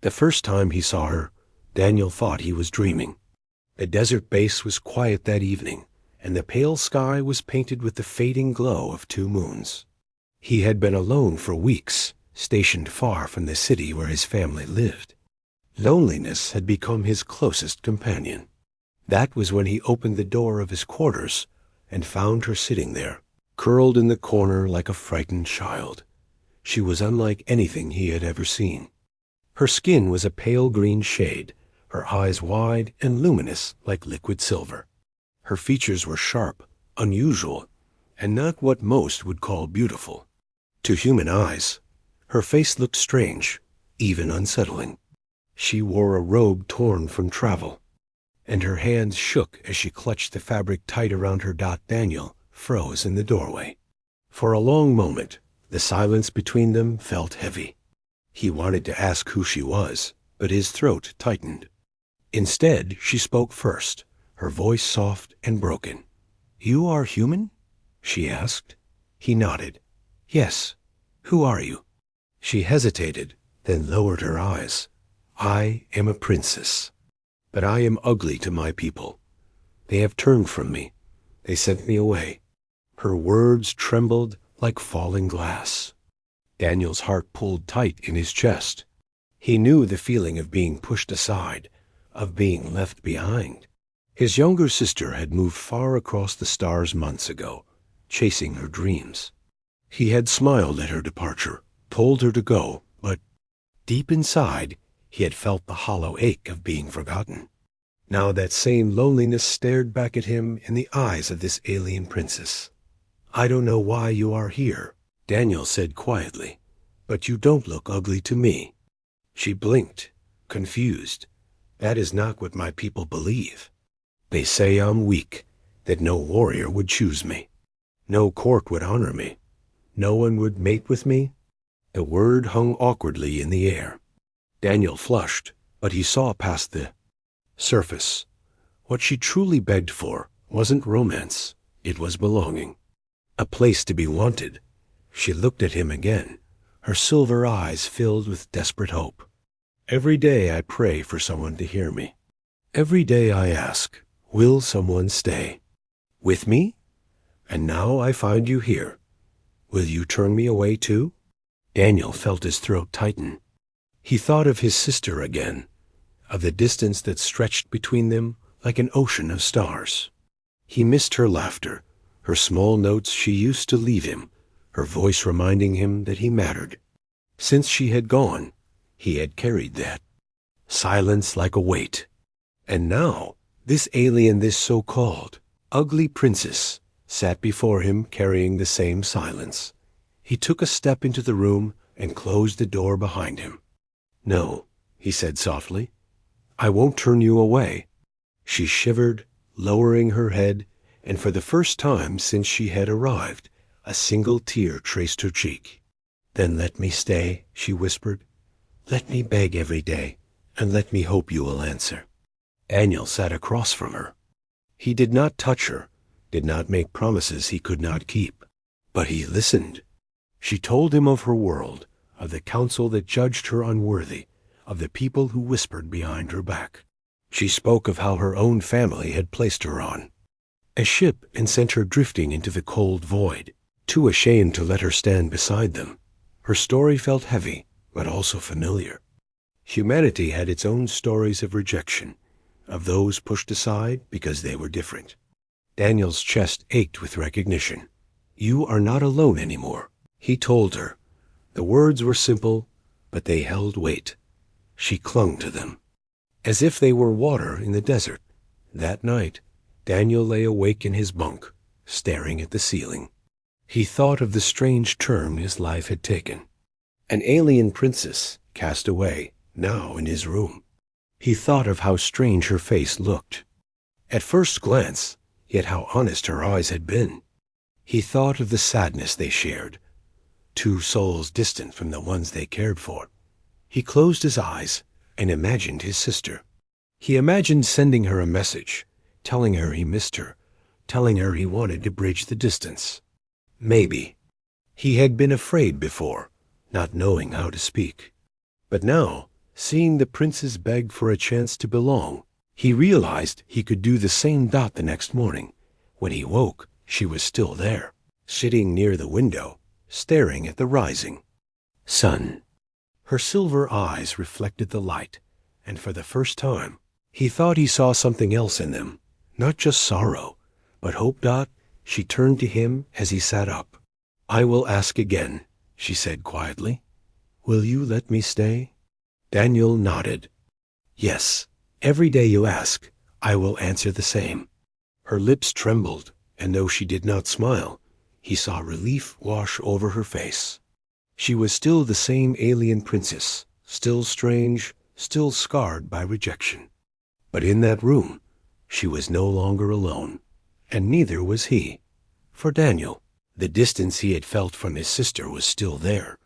The first time he saw her, Daniel thought he was dreaming. The desert base was quiet that evening, and the pale sky was painted with the fading glow of 2 moons. He had been alone for weeks, stationed far from the city where his family lived. Loneliness had become his closest companion. That was when he opened the door of his quarters and found her sitting there, curled in the corner like a frightened child. She was unlike anything he had ever seen. Her skin was a pale green shade, her eyes wide and luminous like liquid silver. Her features were sharp, unusual, and not what most would call beautiful. To human eyes, her face looked strange, even unsettling. She wore a robe torn from travel, and her hands shook as she clutched the fabric tight around her. Daniel froze in the doorway. For a long moment, the silence between them felt heavy. He wanted to ask who she was, but his throat tightened. Instead, she spoke first, her voice soft and broken. "You are human?" she asked. He nodded. "Yes. Who are you?" She hesitated, then lowered her eyes. "I am a princess, but I am ugly to my people. They have turned from me. They sent me away." Her words trembled like falling glass. Daniel's heart pulled tight in his chest. He knew the feeling of being pushed aside, of being left behind. His younger sister had moved far across the stars months ago, chasing her dreams. He had smiled at her departure, told her to go, but deep inside, he had felt the hollow ache of being forgotten. Now that same loneliness stared back at him in the eyes of this alien princess. "I don't know why you are here," Daniel said quietly, "but you don't look ugly to me." She blinked, confused. "That is not what my people believe. They say I'm weak, that no warrior would choose me. No court would honor me. No one would mate with me." The word hung awkwardly in the air. Daniel flushed, but he saw past the surface. What she truly begged for wasn't romance, it was belonging. A place to be wanted. She looked at him again, her silver eyes filled with desperate hope. "Every day I pray for someone to hear me. Every day I ask, will someone stay with me? And now I find you here. Will you turn me away too?" Daniel felt his throat tighten. He thought of his sister again, of the distance that stretched between them like an ocean of stars. He missed her laughter, her small notes she used to leave him, her voice reminding him that he mattered. Since she had gone, he had carried that silence like a weight. And now, this alien, this so-called ugly princess, sat before him carrying the same silence. He took a step into the room and closed the door behind him. "No," he said softly, "I won't turn you away." She shivered, lowering her head, and for the first time since she had arrived, a single tear traced her cheek. "Then let me stay," she whispered. "Let me beg every day, and let me hope you will answer." Daniel sat across from her. He did not touch her, did not make promises he could not keep, but he listened. She told him of her world, of the council that judged her unworthy, of the people who whispered behind her back. She spoke of how her own family had placed her on a ship and sent her drifting into the cold void, too ashamed to let her stand beside them. Her story felt heavy, but also familiar. Humanity had its own stories of rejection, of those pushed aside because they were different. Daniel's chest ached with recognition. "You are not alone anymore," he told her. The words were simple, but they held weight. She clung to them, as if they were water in the desert. That night, Daniel lay awake in his bunk, staring at the ceiling. He thought of the strange turn his life had taken. An alien princess cast away, now in his room. He thought of how strange her face looked. At first glance, yet how honest her eyes had been. He thought of the sadness they shared, two souls distant from the ones they cared for. He closed his eyes and imagined his sister. He imagined sending her a message, telling her he missed her, telling her he wanted to bridge the distance. Maybe. He had been afraid before, not knowing how to speak. But now, Seeing the princess beg for a chance to belong, he realized he could do the same. The next morning, when he woke, she was still there, sitting near the window, staring at the rising sun. Her silver eyes reflected the light, and for the first time, he thought he saw something else in them, not just sorrow, but hope. She turned to him as he sat up. "I will ask again," she said quietly. "Will you let me stay?" Daniel nodded. "Yes, every day you ask, I will answer the same." Her lips trembled, and though she did not smile, he saw relief wash over her face. She was still the same alien princess, still strange, still scarred by rejection. But in that room, she was no longer alone, and neither was he. For Daniel, the distance he had felt from his sister was still there,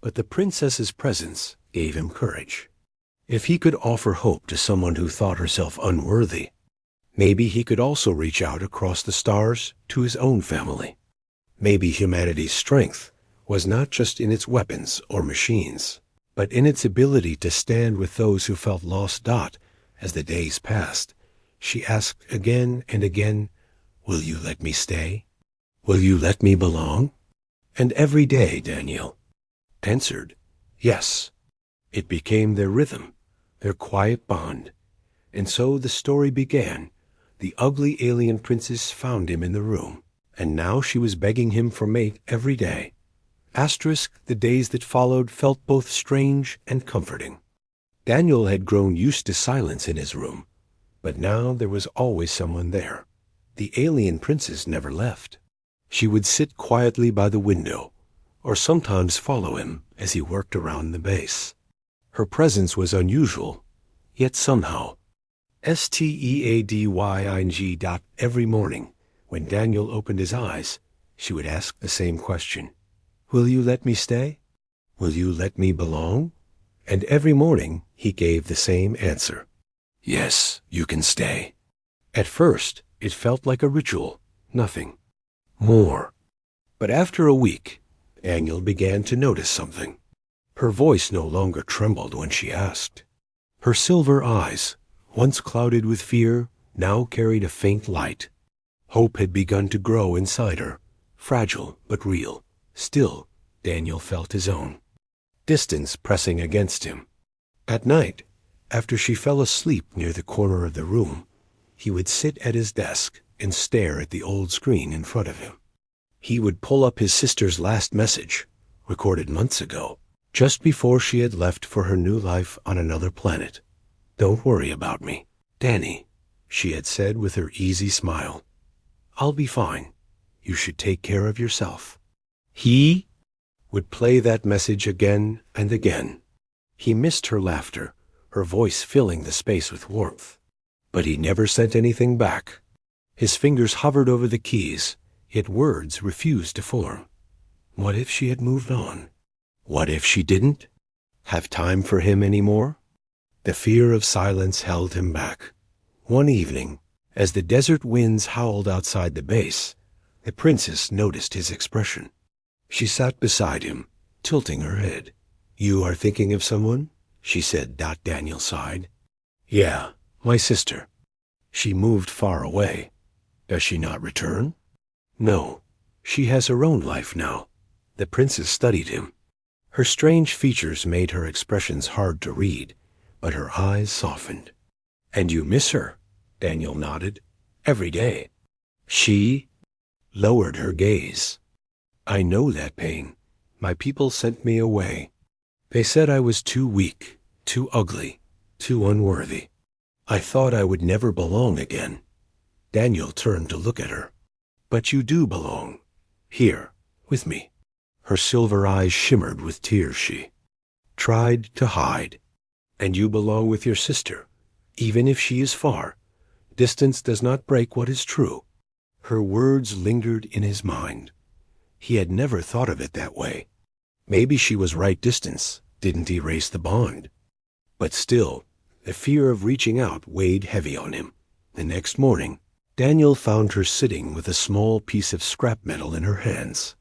but the princess's presence gave him courage. If he could offer hope to someone who thought herself unworthy, maybe he could also reach out across the stars to his own family. Maybe humanity's strength was not just in its weapons or machines, but in its ability to stand with those who felt lost. As the days passed, she asked again and again, "Will you let me stay? Will you let me belong?" And every day Daniel answered, "Yes." It became their rhythm, their quiet bond. And so the story began. The ugly alien princess found him in the room, and now she was begging him for mate every day. The days that followed felt both strange and comforting. Daniel had grown used to silence in his room, but now there was always someone there. The alien princess never left. She would sit quietly by the window, or sometimes follow him as he worked around the base. Her presence was unusual, yet somehow steadying. Every morning, when Daniel opened his eyes, she would ask the same question. "Will you let me stay? Will you let me belong?" And every morning he gave the same answer. "Yes, you can stay." At first, it felt like a ritual, nothing more. But after a week, Daniel began to notice something. Her voice no longer trembled when she asked. Her silver eyes, once clouded with fear, now carried a faint light. Hope had begun to grow inside her, fragile but real. Still, Daniel felt his own distance pressing against him. At night, after she fell asleep near the corner of the room, he would sit at his desk and stare at the old screen in front of him. He would pull up his sister's last message, recorded months ago, just before she had left for her new life on another planet. "Don't worry about me, Danny," she had said with her easy smile. "I'll be fine. You should take care of yourself." He would play that message again and again. He missed her laughter, her voice filling the space with warmth. But he never sent anything back. His fingers hovered over the keys, yet words refused to form. What if she had moved on? What if she didn't have time for him anymore? The fear of silence held him back. One evening, as the desert winds howled outside the base, the princess noticed his expression. She sat beside him, tilting her head. "You are thinking of someone?" she said. Daniel sighed. "Yeah, my sister. She moved far away. Does she not return?" "No, she has her own life now." The princess studied him. Her strange features made her expressions hard to read, but her eyes softened. "And you miss her?" Daniel nodded. "Every day." She lowered her gaze. "I know that pain. My people sent me away. They said I was too weak, too ugly, too unworthy. I thought I would never belong again." Daniel turned to look at her. "But you do belong. Here, with me." Her silver eyes shimmered with tears. She tried to hide. "And you belong with your sister, even if she is far. Distance does not break what is true." Her words lingered in his mind. He had never thought of it that way. Maybe she was right. Distance didn't erase the bond. But still, the fear of reaching out weighed heavy on him. The next morning, Daniel found her sitting with a small piece of scrap metal in her hands.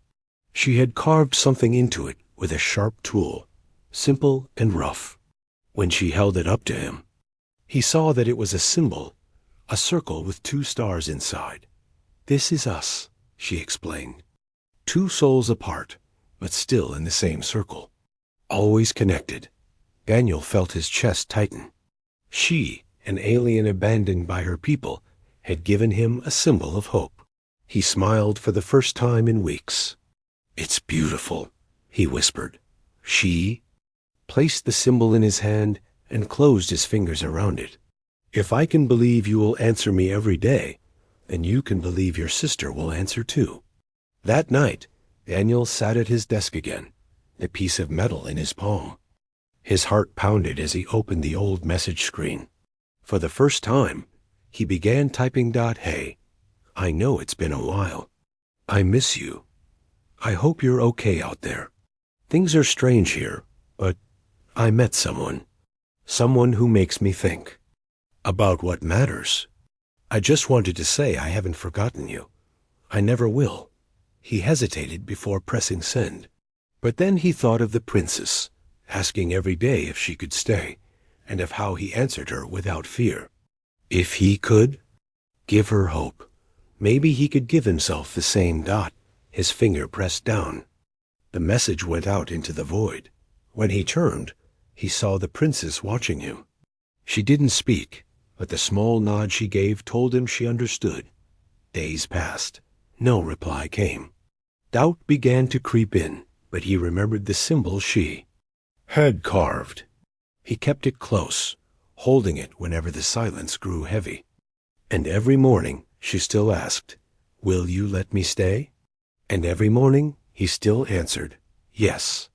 She had carved something into it with a sharp tool, simple and rough. When she held it up to him, he saw that it was a symbol, a circle with 2 stars inside. "This is us," she explained. 2 souls apart, but still in the same circle. Always connected. Daniel felt his chest tighten. She, an alien abandoned by her people, had given him a symbol of hope. He smiled for the first time in weeks. "It's beautiful," he whispered. She placed the symbol in his hand and closed his fingers around it. "If I can believe you will answer me every day, then you can believe your sister will answer too." That night, Daniel sat at his desk again, the piece of metal in his palm. His heart pounded as he opened the old message screen. For the first time, he began typing. "Hey, I know it's been a while. I miss you. I hope you're okay out there. Things are strange here, but I met someone. Someone who makes me think about what matters. I just wanted to say I haven't forgotten you. I never will." He hesitated before pressing send. But then he thought of the princess, asking every day if she could stay, and of how he answered her without fear. If he could give her hope, maybe he could give himself the same. His finger pressed down. The message went out into the void. When he turned, he saw the princess watching him. She didn't speak, but the small nod she gave told him she understood. Days passed. No reply came. Doubt began to creep in, but he remembered the symbol she had carved. He kept it close, holding it whenever the silence grew heavy. And every morning she still asked, "Will you let me stay?" And every morning he still answered, "Yes."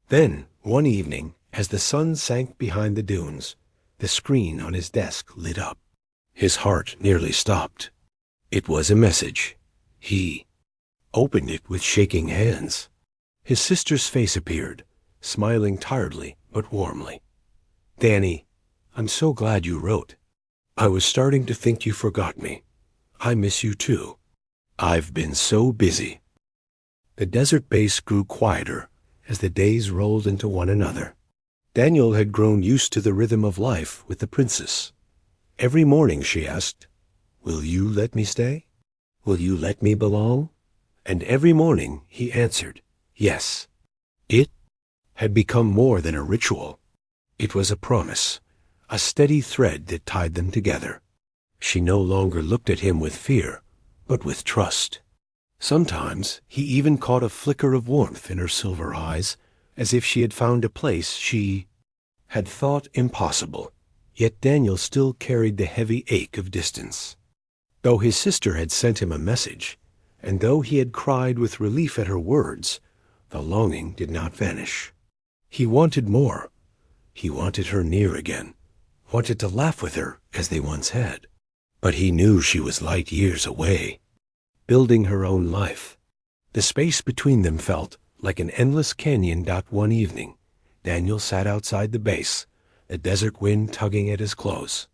Then, one evening, as the sun sank behind the dunes, the screen on his desk lit up. His heart nearly stopped. It was a message. He opened it with shaking hands. His sister's face appeared, smiling tiredly but warmly. "Danny, I'm so glad you wrote. I was starting to think you forgot me. I miss you too. I've been so busy." The desert base grew quieter as the days rolled into one another. Daniel had grown used to the rhythm of life with the princess. Every morning she asked, "Will you let me stay? Will you let me belong?" And every morning he answered, "Yes." It had become more than a ritual. It was a promise, a steady thread that tied them together. She no longer looked at him with fear, but with trust. Sometimes he even caught a flicker of warmth in her silver eyes, as if she had found a place she had thought impossible. Yet Daniel still carried the heavy ache of distance. Though his sister had sent him a message, and though he had cried with relief at her words, the longing did not vanish. He wanted more. He wanted her near again, wanted to laugh with her as they once had. But he knew she was light years away, building her own life. The space between them felt like an endless canyon. One evening, Daniel sat outside the base, the desert wind tugging at his clothes.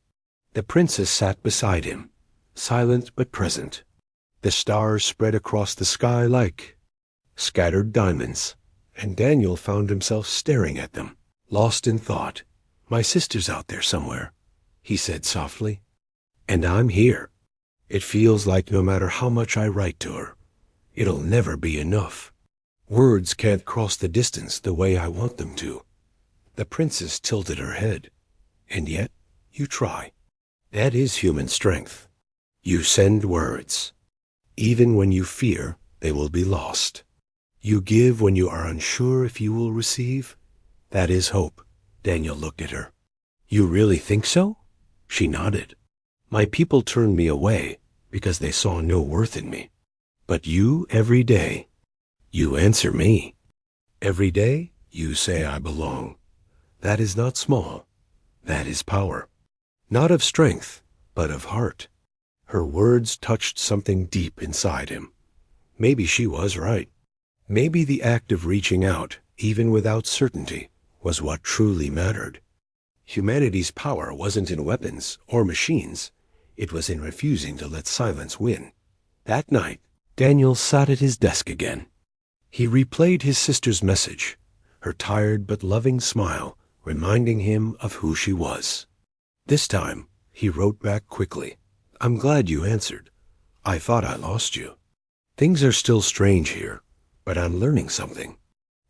The princess sat beside him, silent but present. The stars spread across the sky like scattered diamonds, and Daniel found himself staring at them, lost in thought. "My sister's out there somewhere," he said softly, "and I'm here. It feels like no matter how much I write to her, it'll never be enough. Words can't cross the distance the way I want them to." The princess tilted her head. "And yet, you try. That is human strength. You send words, even when you fear they will be lost. You give when you are unsure if you will receive. That is hope." Daniel looked at her. "You really think so?" She nodded. "My people turned me away because they saw no worth in me. But you, every day, you answer me. Every day, you say I belong. That is not small. That is power. Not of strength, but of heart." Her words touched something deep inside him. Maybe she was right. Maybe the act of reaching out, even without certainty, was what truly mattered. Humanity's power wasn't in weapons or machines. It was in refusing to let silence win. That night, Daniel sat at his desk again. He replayed his sister's message, her tired but loving smile reminding him of who she was. This time, he wrote back quickly. I'm glad you answered. I thought I lost you. Things are still strange here, but I'm learning something.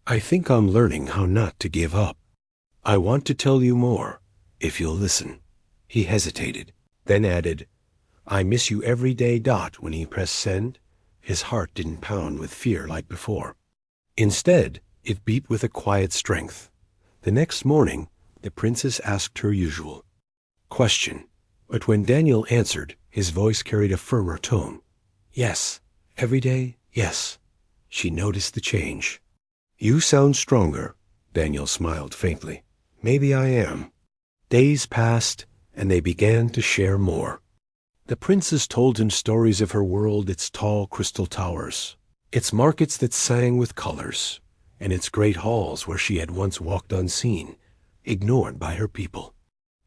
I think I'm learning how not to give up. I want to tell you more, if you'll listen. He hesitated, then added, I miss you every day. When he pressed send, his heart didn't pound with fear like before. Instead, it beat with a quiet strength. The next morning, the princess asked her usual question, but when Daniel answered, his voice carried a firmer tone. Yes, every day, yes. She noticed the change. You sound stronger, Daniel smiled faintly. Maybe I am. Days passed, and they began to share more. The princess told him stories of her world, its tall crystal towers, its markets that sang with colors, and its great halls where she had once walked unseen, ignored by her people.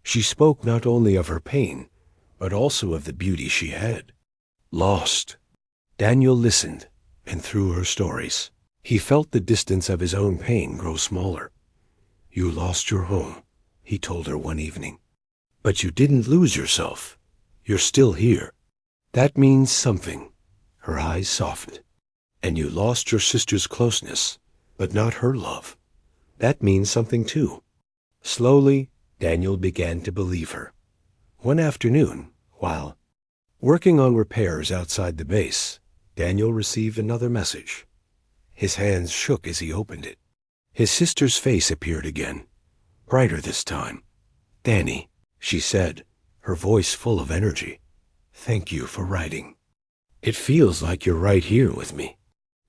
She spoke not only of her pain, but also of the beauty she had lost. Daniel listened, and through her stories, he felt the distance of his own pain grow smaller. You lost your home, he told her one evening. But you didn't lose yourself. You're still here. That means something. Her eyes softened. And you lost your sister's closeness, but not her love. That means something too. Slowly, Daniel began to believe her. One afternoon, while working on repairs outside the base, Daniel received another message. His hands shook as he opened it. His sister's face appeared again, brighter this time. Danny, she said, her voice full of energy. Thank you for writing. It feels like you're right here with me.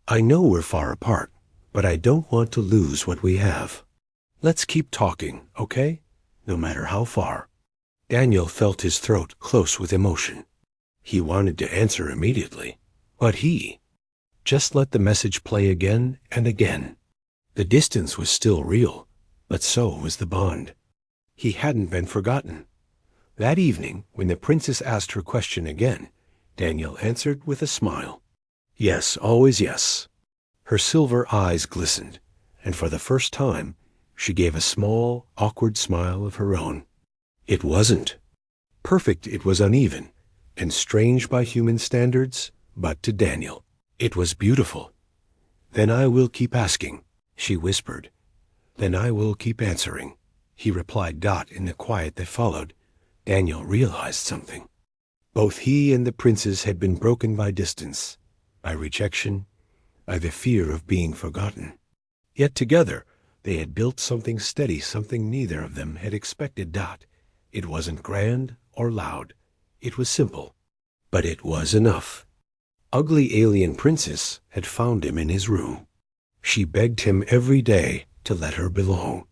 I know we're far apart, but I don't want to lose what we have. Let's keep talking, okay? No matter how far. Daniel felt his throat close with emotion. He wanted to answer immediately, but he just let the message play again and again. The distance was still real, but so was the bond. He hadn't been forgotten. That evening, when the princess asked her question again, Daniel answered with a smile. Yes, always yes. Her silver eyes glistened, and for the first time, she gave a small, awkward smile of her own. It wasn't perfect, it was uneven, and strange by human standards, but to Daniel, it was beautiful. Then I will keep asking, she whispered. Then I will keep answering, he replied. In the quiet that followed, Daniel realized something. Both he and the princess had been broken by distance, by rejection, by the fear of being forgotten. Yet together, they had built something steady, something neither of them had expected. It wasn't grand or loud. It was simple, but it was enough. Ugly alien princess had found him in his room. She begged him every day to let her belong.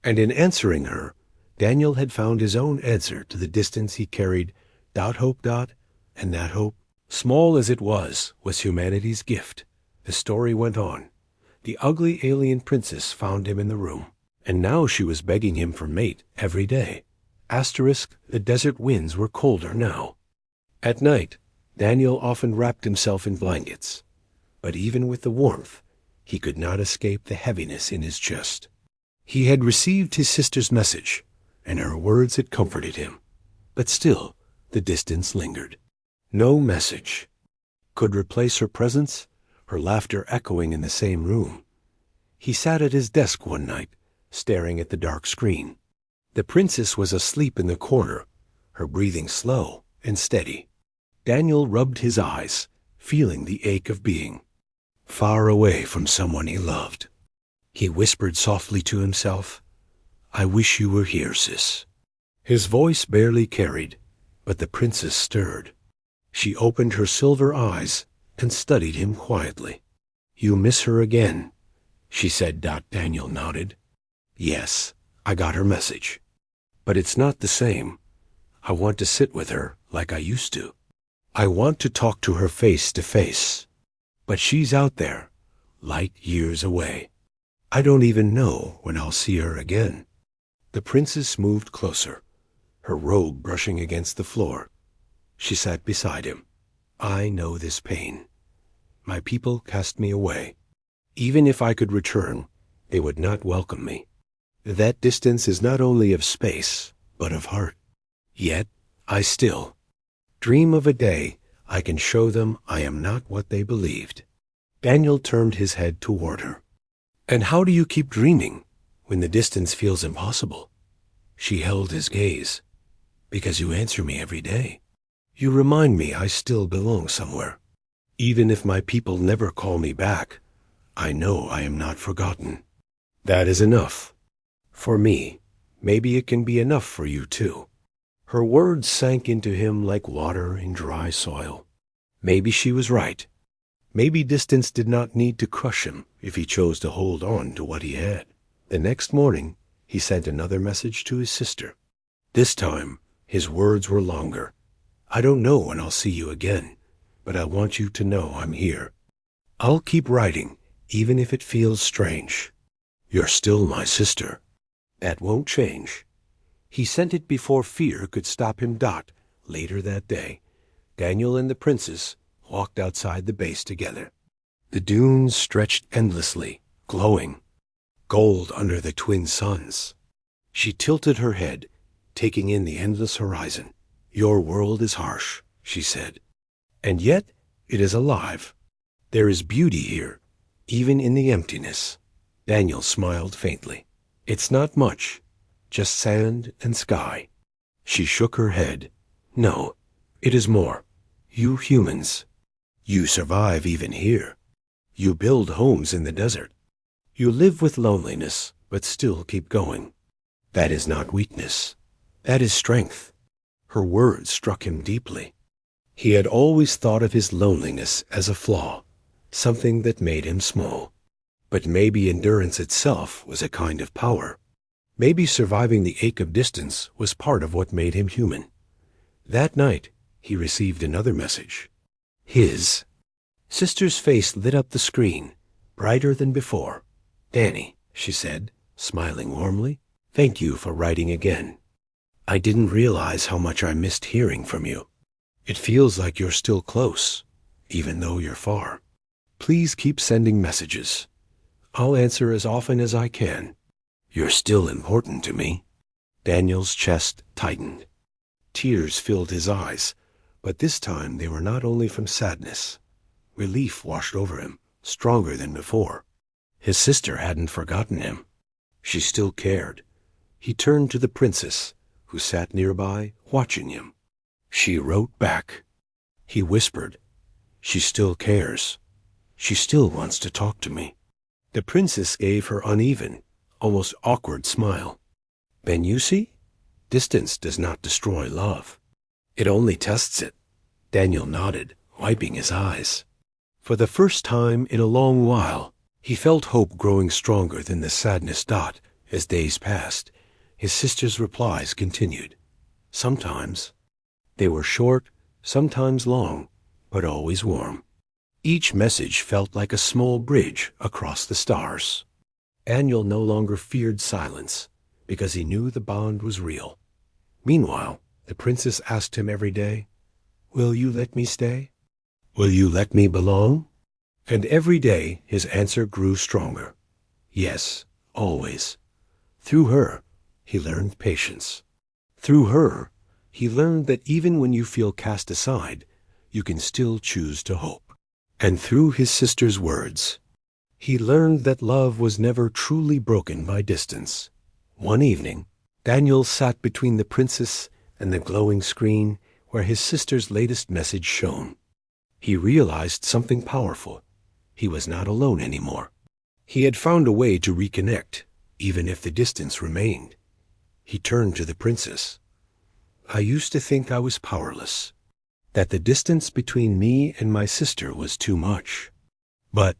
And in answering her, Daniel had found his own answer to the distance he carried. Hope. And that hope, small as it was humanity's gift. The story went on. The ugly alien princess found him in the room, and now she was begging him for mate every day. The desert winds were colder now. At night, Daniel often wrapped himself in blankets, but even with the warmth, he could not escape the heaviness in his chest. He had received his sister's message, and her words had comforted him, but still the distance lingered. No message could replace her presence, her laughter echoing in the same room. He sat at his desk one night, staring at the dark screen. The princess was asleep in the corner, her breathing slow and steady. Daniel rubbed his eyes, feeling the ache of being far away from someone he loved. He whispered softly to himself, I wish you were here, sis. His voice barely carried, but the princess stirred. She opened her silver eyes and studied him quietly. You miss her again, she said. Daniel nodded. Yes, I got her message. But it's not the same. I want to sit with her like I used to. I want to talk to her face to face. But she's out there, light years away. I don't even know when I'll see her again. The princess moved closer, her robe brushing against the floor. She sat beside him. I know this pain. My people cast me away. Even if I could return, they would not welcome me. That distance is not only of space, but of heart. Yet, I still dream of a day I can show them I am not what they believed. Daniel turned his head toward her. And how do you keep dreaming when the distance feels impossible? She held his gaze. Because you answer me every day. You remind me I still belong somewhere. Even if my people never call me back, I know I am not forgotten. That is enough. For me, maybe it can be enough for you too. Her words sank into him like water in dry soil. Maybe she was right. Maybe distance did not need to crush him if he chose to hold on to what he had. The next morning, he sent another message to his sister. This time, his words were longer. I don't know when I'll see you again, but I want you to know I'm here. I'll keep writing, even if it feels strange. You're still my sister. That won't change. He sent it before fear could stop him. Later that day, Daniel and the princess walked outside the base together. The dunes stretched endlessly, glowing, gold under the twin suns. She tilted her head, taking in the endless horizon. Your world is harsh, she said, and yet it is alive. There is beauty here, even in the emptiness. Daniel smiled faintly. It's not much, just sand and sky. She shook her head. No, it is more. You humans. You survive even here. You build homes in the desert. You live with loneliness, but still keep going. That is not weakness. That is strength. Her words struck him deeply. He had always thought of his loneliness as a flaw, something that made him small. But maybe endurance itself was a kind of power. Maybe surviving the ache of distance was part of what made him human. That night, he received another message. His sister's face lit up the screen, brighter than before. Danny, she said, smiling warmly, thank you for writing again. I didn't realize how much I missed hearing from you. It feels like you're still close, even though you're far. Please keep sending messages. I'll answer as often as I can. You're still important to me. Daniel's chest tightened. Tears filled his eyes, but this time they were not only from sadness. Relief washed over him, stronger than before. His sister hadn't forgotten him. She still cared. He turned to the princess, who sat nearby, watching him. She wrote back. He whispered, she still cares. She still wants to talk to me. The princess gave her uneven, almost awkward smile. Ben, you see? Distance does not destroy love. It only tests it. Daniel nodded, wiping his eyes. For the first time in a long while, he felt hope growing stronger than the sadness. As days passed, his sister's replies continued. Sometimes they were short, sometimes long, but always warm. Each message felt like a small bridge across the stars. Daniel no longer feared silence, because he knew the bond was real. Meanwhile, the princess asked him every day, will you let me stay? Will you let me belong? And every day his answer grew stronger. Yes, always. Through her, he learned patience. Through her, he learned that even when you feel cast aside, you can still choose to hope. And through his sister's words, he learned that love was never truly broken by distance. One evening, Daniel sat between the princess and the glowing screen where his sister's latest message shone. He realized something powerful. He was not alone anymore. He had found a way to reconnect, even if the distance remained. He turned to the princess. I used to think I was powerless, that the distance between me and my sister was too much. But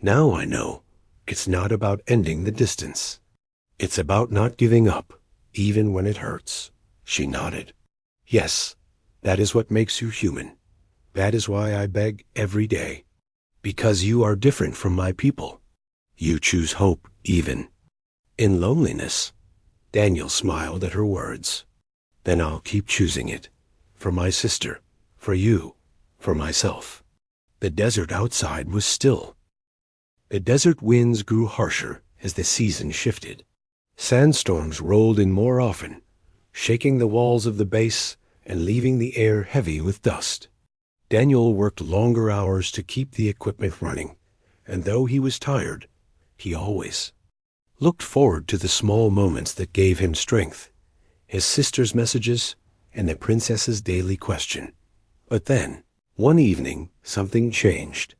now I know it's not about ending the distance. It's about not giving up, even when it hurts. She nodded. Yes, that is what makes you human. That is why I beg every day. Because you are different from my people. You choose hope even in loneliness. Daniel smiled at her words. Then I'll keep choosing it. For my sister, for you, for myself. The desert outside was still. The desert winds grew harsher as the season shifted. Sandstorms rolled in more often, shaking the walls of the base and leaving the air heavy with dust. Daniel worked longer hours to keep the equipment running, and though he was tired, he always looked forward to the small moments that gave him strength, his sister's messages, and the princess's daily question. But then, one evening, something changed.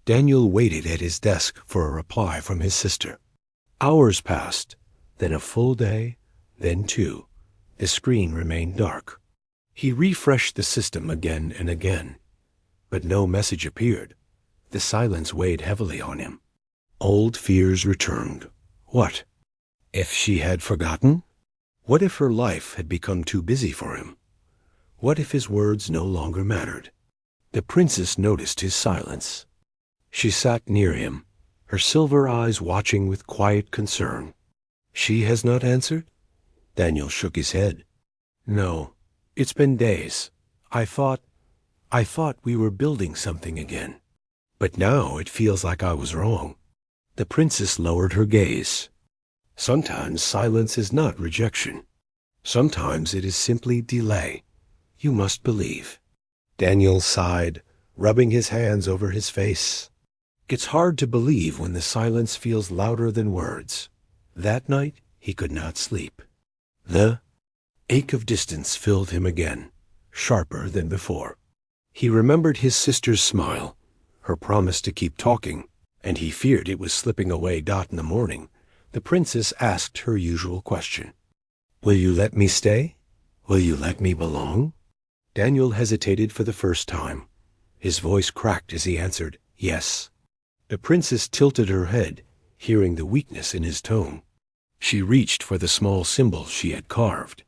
Daniel waited at his desk for a reply from his sister. Hours passed, then a full day, then two. The screen remained dark. He refreshed the system again and again, but no message appeared. The silence weighed heavily on him. Old fears returned. What if she had forgotten? What if her life had become too busy for him? What if his words no longer mattered? The princess noticed his silence. She sat near him, her silver eyes watching with quiet concern. She has not answered? Daniel shook his head. No, it's been days. I thought we were building something again. But now it feels like I was wrong. The princess lowered her gaze. Sometimes silence is not rejection. Sometimes it is simply delay. You must believe. Daniel sighed, rubbing his hands over his face. It's hard to believe when the silence feels louder than words. That night, he could not sleep. The ache of distance filled him again, sharper than before. He remembered his sister's smile, her promise to keep talking, and he feared it was slipping away. In the morning, the princess asked her usual question. Will you let me stay? Will you let me belong? Daniel hesitated for the first time. His voice cracked as he answered, yes. The princess tilted her head, hearing the weakness in his tone. She reached for the small symbol she had carved.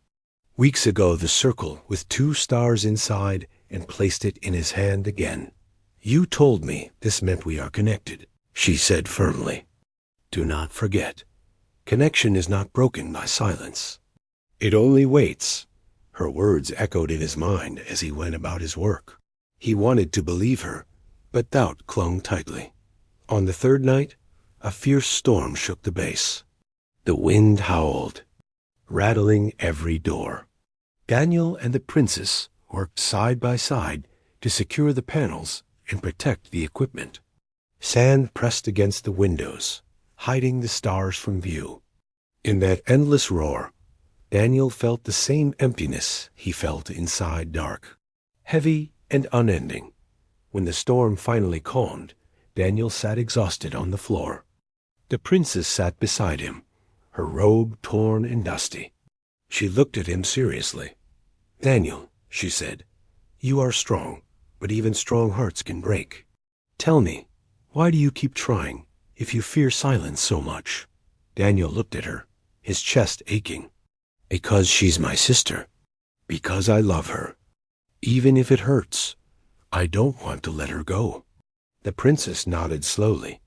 Weeks ago, the circle with 2 stars inside, and placed it in his hand again. You told me this meant we are connected, she said firmly. Do not forget, connection is not broken by silence. It only waits. Her words echoed in his mind as he went about his work. He wanted to believe her, but doubt clung tightly. On the 3rd night, a fierce storm shook the base. The wind howled, rattling every door. Daniel and the princess worked side by side to secure the panels and protect the equipment. Sand pressed against the windows, hiding the stars from view. In that endless roar, Daniel felt the same emptiness he felt inside dark, heavy and unending. When the storm finally calmed, Daniel sat exhausted on the floor. The princess sat beside him, her robe torn and dusty. She looked at him seriously. Daniel, she said, you are strong, but even strong hearts can break. Tell me, why do you keep trying if you fear silence so much? Daniel looked at her, his chest aching. Because she's my sister. Because I love her. Even if it hurts, I don't want to let her go. The princess nodded slowly.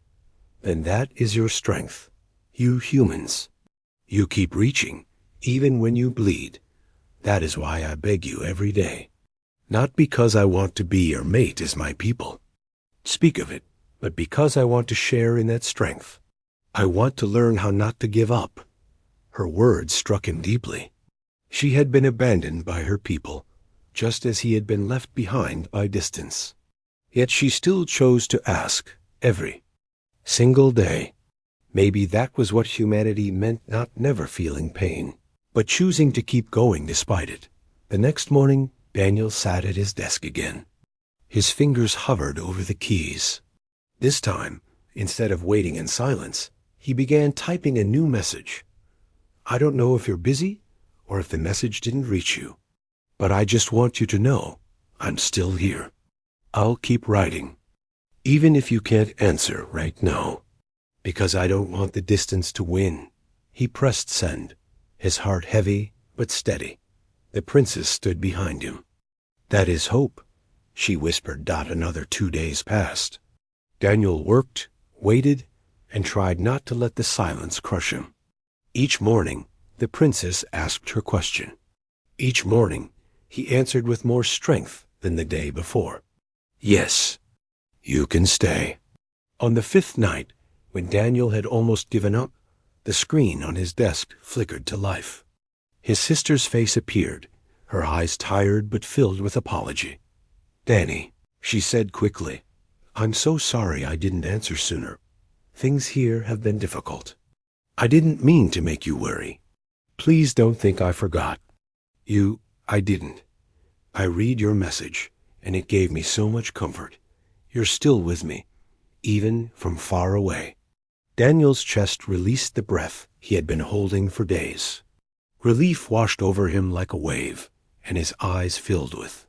Then that is your strength. You humans. You keep reaching, even when you bleed. That is why I beg you every day. Not because I want to be your mate as my people. Speak of it, but because I want to share in that strength. I want to learn how not to give up. Her words struck him deeply. She had been abandoned by her people, just as he had been left behind by distance. Yet she still chose to ask, every single day. Maybe that was what humanity meant, not never feeling pain, but choosing to keep going despite it. The next morning, Daniel sat at his desk again. His fingers hovered over the keys. This time, instead of waiting in silence, he began typing a new message. I don't know if you're busy or if the message didn't reach you, but I just want you to know I'm still here. I'll keep writing, even if you can't answer right now, because I don't want the distance to win. He pressed send, his heart heavy but steady. The princess stood behind him. That is hope, she whispered. Another 2 days passed. Daniel worked, waited, and tried not to let the silence crush him. Each morning, the princess asked her question. Each morning, he answered with more strength than the day before. Yes, you can stay. On the 5th night, when Daniel had almost given up, The screen on his desk flickered to life. His sister's face appeared, her eyes tired but filled with apology. "Danny," she said quickly, "I'm so sorry I didn't answer sooner. Things here have been difficult. I didn't mean to make you worry. Please don't think I forgot. I didn't. I read your message, and it gave me so much comfort. You're still with me, even from far away." Daniel's chest released the breath he had been holding for days. Relief washed over him like a wave, and his eyes filled with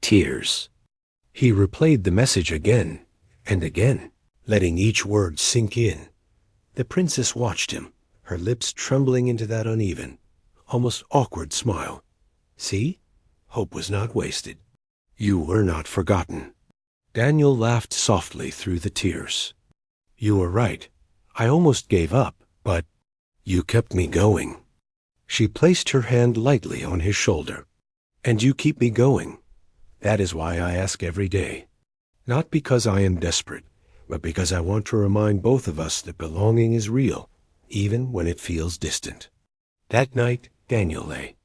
tears. He replayed the message again and again, letting each word sink in. The princess watched him, her lips trembling into that uneven, almost awkward smile. See? Hope was not wasted. You were not forgotten. Daniel laughed softly through the tears. You were right. I almost gave up, but you kept me going. She placed her hand lightly on his shoulder. And you keep me going. That is why I ask every day. Not because I am desperate, but because I want to remind both of us that belonging is real, even when it feels distant. That night, Daniel lay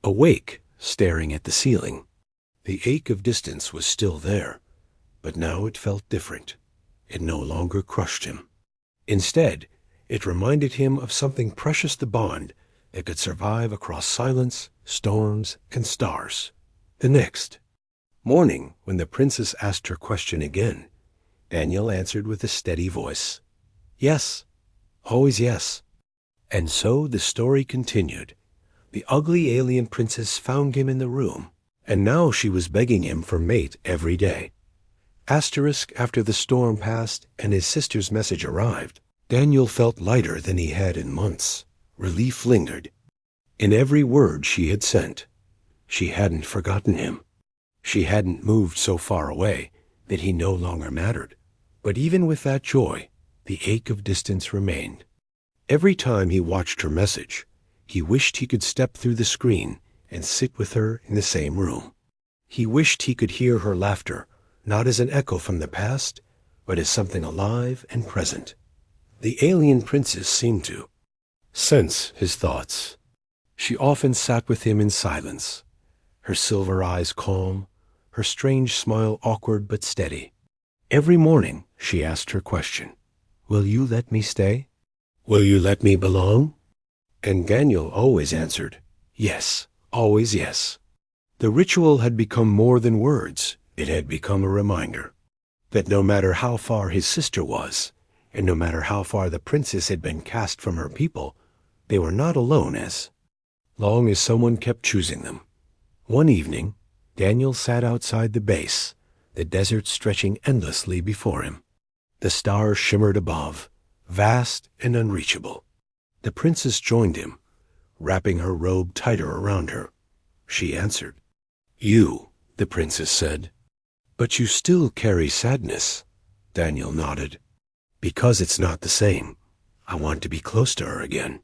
awake, staring at the ceiling. The ache of distance was still there, but now it felt different. It no longer crushed him. Instead, it reminded him of something precious to bond that could survive across silence, storms, and stars. The next morning, when the princess asked her question again, Daniel answered with a steady voice. Yes, always yes. And so the story continued. The ugly alien princess found him in the room, and now she was begging him for mate every day. After the storm passed and his sister's message arrived, Daniel felt lighter than he had in months. Relief lingered. In every word she had sent, she hadn't forgotten him. She hadn't moved so far away that he no longer mattered. But even with that joy, the ache of distance remained. Every time he watched her message, he wished he could step through the screen and sit with her in the same room. He wished he could hear her laughter, not as an echo from the past, but as something alive and present. The alien princess seemed to sense his thoughts. She often sat with him in silence, her silver eyes calm, her strange smile awkward but steady. Every morning she asked her question, "Will you let me stay? Will you let me belong?" And Daniel always answered, "Yes, always yes." The ritual had become more than words. It had become a reminder that no matter how far his sister was, and no matter how far the princess had been cast from her people, they were not alone as long as someone kept choosing them. One evening, Daniel sat outside the base, the desert stretching endlessly before him. The stars shimmered above, vast and unreachable. The princess joined him, wrapping her robe tighter around her. She answered. "You," the princess said. "But you still carry sadness." Daniel nodded. "Because it's not the same. I want to be close to her again.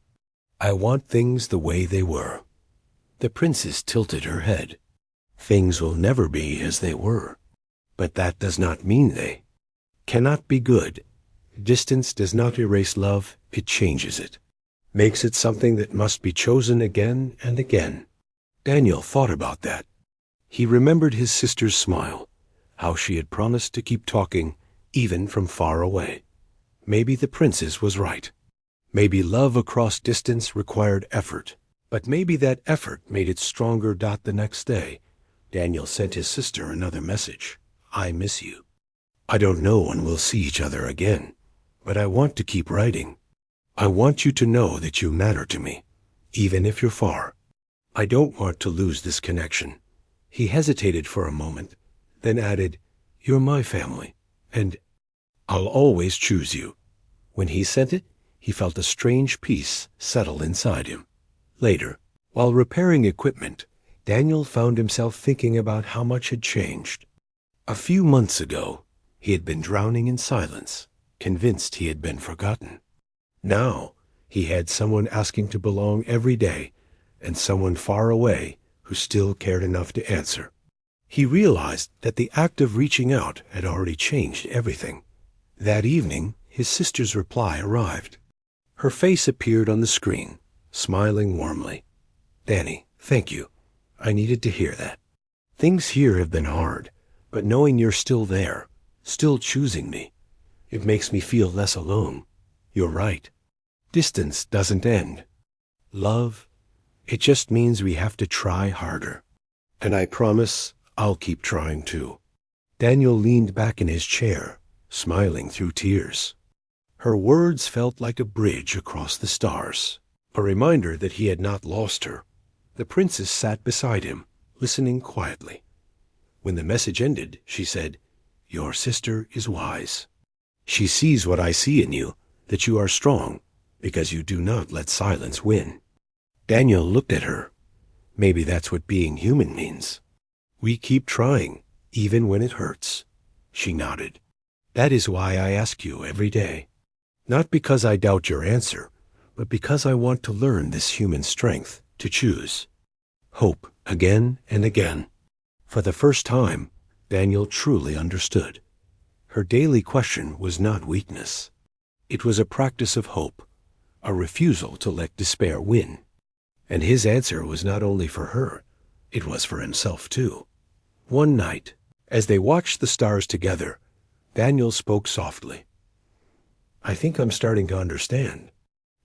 I want things the way they were." The princess tilted her head. "Things will never be as they were. But that does not mean they cannot be good. Distance does not erase love, it changes it. Makes it something that must be chosen again and again." Daniel thought about that. He remembered his sister's smile, how she had promised to keep talking, even from far away. Maybe the princess was right. Maybe love across distance required effort. But maybe that effort made it stronger. The next day, Daniel sent his sister another message. "I miss you. I don't know when we'll see each other again, but I want to keep writing. I want you to know that you matter to me, even if you're far. I don't want to lose this connection." He hesitated for a moment, then added, "You're my family, and I'll always choose you." When he sent it, he felt a strange peace settle inside him. Later, while repairing equipment, Daniel found himself thinking about how much had changed. A few months ago, he had been drowning in silence, convinced he had been forgotten. Now, he had someone asking to belong every day, and someone far away who still cared enough to answer. He realized that the act of reaching out had already changed everything. That evening, his sister's reply arrived. Her face appeared on the screen, smiling warmly. Danny, thank you. I needed to hear that. Things here have been hard, but knowing you're still there, still choosing me, it makes me feel less alone. You're right. Distance doesn't end. Love, it just means we have to try harder. And I promise I'll keep trying too. Daniel leaned back in his chair, smiling through tears. Her words felt like a bridge across the stars, a reminder that he had not lost her. The princess sat beside him, listening quietly. When the message ended, she said, "Your sister is wise. She sees what I see in you, that you are strong, because you do not let silence win." Daniel looked at her. Maybe that's what being human means. We keep trying, even when it hurts. She nodded. That is why I ask you every day. Not because I doubt your answer, but because I want to learn this human strength to choose. Hope again and again. For the first time, Daniel truly understood. Her daily question was not weakness. It was a practice of hope, a refusal to let despair win. And his answer was not only for her, it was for himself too. One night, as they watched the stars together, Daniel spoke softly. I think I'm starting to understand.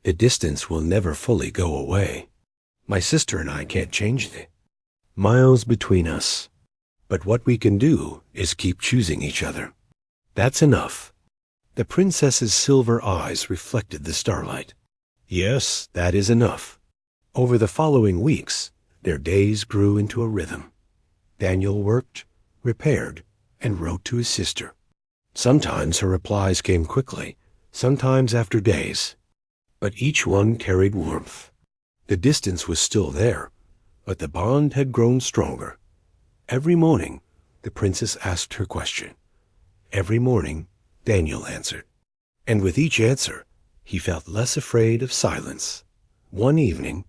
The distance will never fully go away. My sister and I can't change the miles between us. But what we can do is keep choosing each other. That's enough. The princess's silver eyes reflected the starlight. Yes, that is enough. Over the following weeks, their days grew into a rhythm. Daniel worked, repaired, and wrote to his sister. Sometimes her replies came quickly, sometimes after days. But each one carried warmth. The distance was still there, but the bond had grown stronger. Every morning, the princess asked her question. Every morning, Daniel answered. And with each answer, he felt less afraid of silence. One evening,